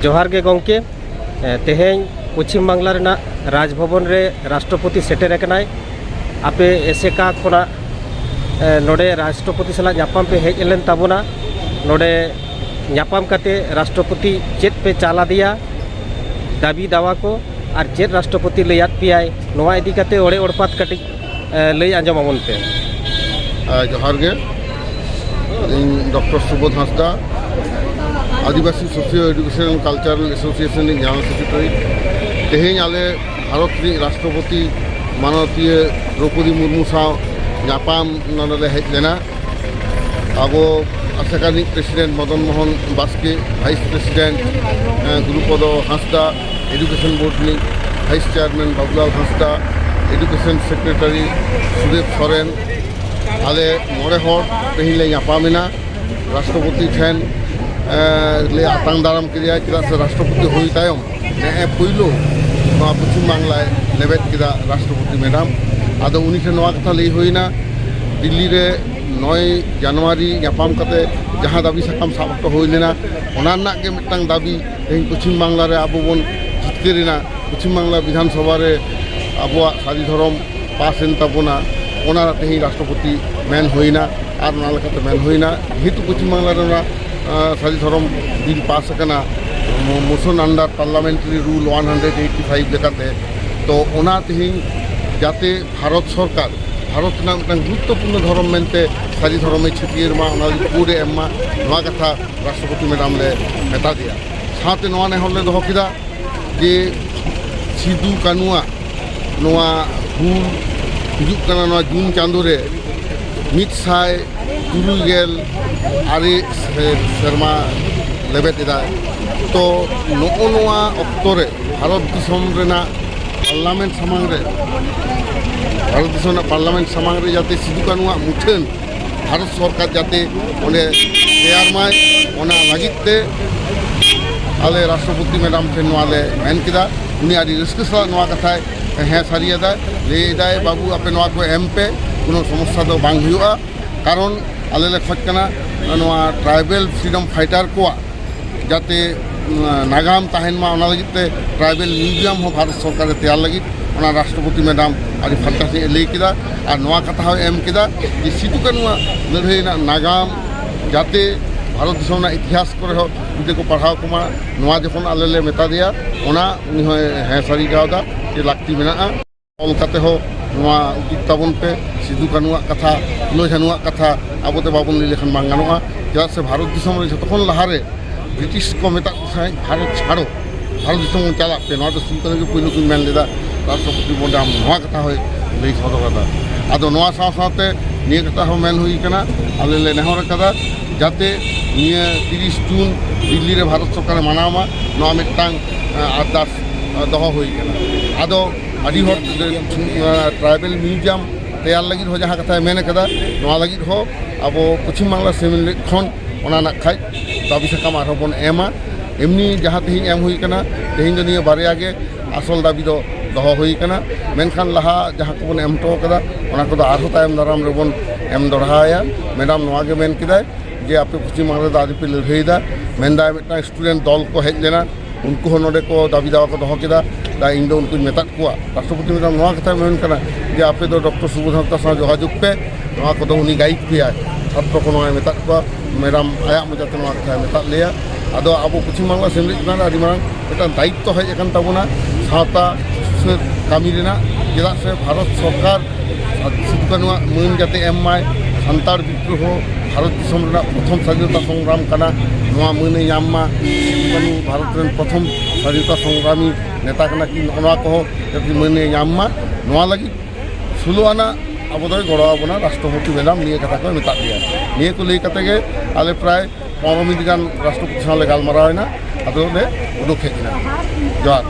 जोहार गे गंके तेहें पश्चिम बांगला रेना राजभवन रे राष्ट्रपति सेटेर कनाय आपे एसेका खोना नोडे राष्ट्रपति सला ᱧᱟᱯᱟᱢ पे हेज लेन ताबोना नोडे ᱧᱟᱯᱟᱢ काते राष्ट्रपति चेत पे चाला दिया दाबी दावा को और चेत राष्ट्रपति लैयात पियाय नोवा इदी काते ओड़े ओड़पात कटि लई आंजमाबोन पे जोहार गे doctor Subodh Hansda Adivasi socio education cultural association general secretary तेहें आले भारत राष्ट्रपति माननीय द्रौपदी मुर्मू साव ᱧᱟᱯᱟᱢ नोडे हेज लेना अब आसाकानी president Madan Mohan Baske vice president Gurupad Hansda education board नि vice chairman Babulal Hansda education secretary Sudev Soren आले मोड़े हर तेहें ले ᱧᱟᱯᱟᱢᱮᱱᱟ राष्ट्रपति ठेन ले आतांग दाराम किया चेदा से राष्ट्रपति हुई तायम ने पुइलो पश्चिम बांगला लेबेद किदा राष्ट्रपति मैडम आदो उनी ठेन नोआ कथा लई हुईना दिल्ली रे 9 जनवरी ᱧᱟᱯᱟᱢ कते जहाँ दाबी साकाम साब हुई लेना ओना रना के मिटांग दाबी तेहें पश्चिम बांगला रे आबो बन जितकेरिना पश्चिम बांगला विधानसभा रे आबोआ सारी धर्म पास एन ताबोना ओना तेहें राष्ट्रपति मेन हुईना और ओना लेकाते मेन हुईना जेहेतु पश्चिम बांगला रे सारी धर्म बिल पास करना मोशन अंडर पार्लियामेंटारी रूल 185 लेकाते तो ओना तेहें जाते भारत सरकार भारत गुरुत्वपूर्ण धर्म मेनते सारी धर्म छुटियर पूरे एमा कथा राष्ट्रपति मैडम ले मेता दिया साथे नोआ नेहर ले दहो किदा जे सिदु कानुआ नोआ हुल हिजुग कना नोआ जून चांदो रे 170 आरे शर्मा लेबेदा तो नोआ नोआ अक्तो रे भारत दिसम रेना पार्लियामेंट सामांग रे भारत दिसम पार्लियामेंट सामांग रे जाते सिदु कानुआ मुठन भारत सरकार जाते ओने तैयार माय ओना लागिते आले राष्ट्रपति मैडम ठेन नोआले मेन किदा उनी आदि रिस्क सला नोआ कथा हें सारियादा लेदाय बाबू आपे नोआ को एम पे कोनो समस्या दो बांग हुआ कारण आले ले खज कना नोआ ट्राइबल फ्रीडम फाइटर को जाते नागाम ताहेन मा ओना लगिते ट्राइबल म्यूजियम हो भारत सरकार तैयार लगी ओना राष्ट्रपति मैडम आदि फंटासी लई किदा और नोआ कथा हो एम किदा जे सिदु कानुआ लड़ाई नागाम जाते भारत दिसम इतिहास करे हो जुदे को पढ़ाव कुमा नोआ जखन आले ले मेता दिया ओना उनी हो हें सारी गावदा जे लाक्ति मेना ऑल काते हो नोआ उदित ताबन पे सिदु कानुआ कथा लो जानुआ कथा आबोते बाबन लई लेखन बांग गानोआ चेदा से भारत दिसम रे जतखन लाहारे ब्रिटिश को मेता भारत छाड़ो भारत दिसम चला पे नोआ तो सुल्तान के पहिलो कुन मेन लेदा राष्ट्रपति मैडम नोआ कथा हो लई सदरदा आदो नोआ साथे निये कथा हो मेन हुई कना आले ले नेहर कदा जाते निये 30 जून दिल्ली रे भारत सरकार मानामा नोआ मिटांग आदास दहो हुई कना आदो आदि हर ट्राइबल म्यूजियम तैयार लगी हो जहाँ कथा मेन कदा नोआ लगी हो अब पश्चिम बांगला सेमिल खन ओना ना खाय दाबी साकाम आरो बन एमा एमनी जहाँ तेहें एम हुई कना तेहें दो निये बारया गे आसल दाबी दो दहो हुई कना मेनखान लहा जहाँ को बन एम टो कदा ओना को आरो तायम दाराम रे बन एम दोड़हाया मैडम नोआ गे मेन किदाय जे आपे पश्चिम बांगला दादी पे लड़ाईदा मेनदा मिटा स्टूडेंट दल को हेज लेना उनको हो नोडे को दाबी दावा को दहो किदा दा इन दो उनको मेता कुआ राष्ट्रपति मैडम नोआ कथा मेन कना जे आपे दो डॉक्टर सुबोध हांसदा सा जोगाजोग पे नोआ को दो उनी गाइड पिया छात्र को नोआ मेता कुआ मैडम आया मजाते नोआ कथा मेता लेया आदो अब पश्चिम बांगला सेमलेज ना आदि मांग एटा दायित्व हेज एकान ताबोना सावता कामी रेना चेदा से भारत सरकार सिदु कानुआ मान जाते एम माय सान्ताड़ विद्रोह भारत दिसम रेना प्रथम स्वाधीनता संग्राम कना नोआ माने ᱧᱟᱢ मा सिदु कानु भारत रेन प्रथम स्वाधीनता संग्रामी नेता कना कि नोआ को जति माने ᱧᱟᱢ मा नोआ लगी 16 आना अब दो गड़ो आबोना राष्ट्रपति मैडम निये कथा को मेता दिया निये को लई कते गे आले प्राय 15 मिनिट गान राष्ट्रपति साले गालमारावना आदो ले उडुक हेजना जोहार।